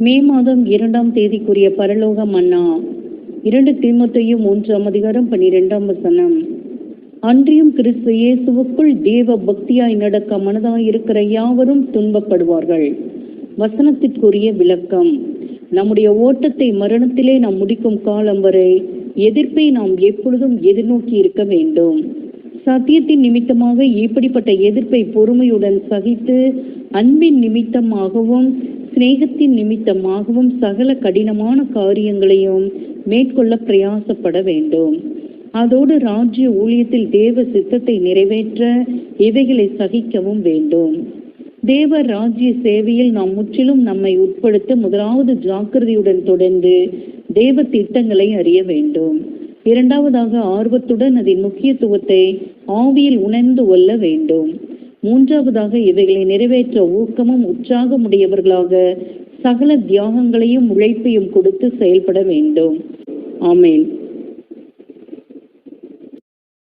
மே மாதம் 2ஆம் தேதிக்குரிய பரலோக மன்னா 2 தீமோத்தேயு 3:12. அன்றியும் கிறிஸ்து இயேசுவுக்குள் தேவ பக்தியாய் நடக்க மனதாயிருக்கிற யாவரும் துன்பப்படுவார்கள். வசனத்திற்குரிய விளக்கம்: நம்முடைய ஓட்டத்தை மரணத்திலே நாம் முடிக்கும் காலம் வரை எதிர்ப்பை நாம் எப்பொழுதும் எதிர்நோக்கி இருக்க வேண்டும். சத்தியத்தின் நிமித்தமாக இப்படிப்பட்ட எதிர்ப்பை பொறுமையுடன் சகித்து, அன்பின் நிமித்தமாகவும் சிநேகத்தின் நிமித்தமாகவும் சகல கடினமான காரியங்களையும் மேற்கொள்ள பிரயாசப்பட வேண்டும். அதோடு ராஜ்ய ஊழியத்தில் தேவ சித்தத்தை நிறைவேற்ற இவைகளை சகிக்கவும் வேண்டும். தேவ ராஜ்ய சேவையில் நாம் முற்றிலும் நம்மை உட்படுத்த முதலாவது ஜாக்கிரதையுடன் தொடர்ந்து தேவ திட்டங்களை அறிய வேண்டும். இரண்டாவதாக ஆர்வத்துடன் அதன் முக்கியத்துவத்தை ஆவியில் உணர்ந்து கொள்ள வேண்டும். மூன்றாவதாக இவைகளை நிறைவேற்ற ஊக்கமும் உற்சாகமுடையவர்களாக சகல தியாகங்களையும் உழைப்பையும் கொடுத்து செயல்பட வேண்டும். ஆமென்.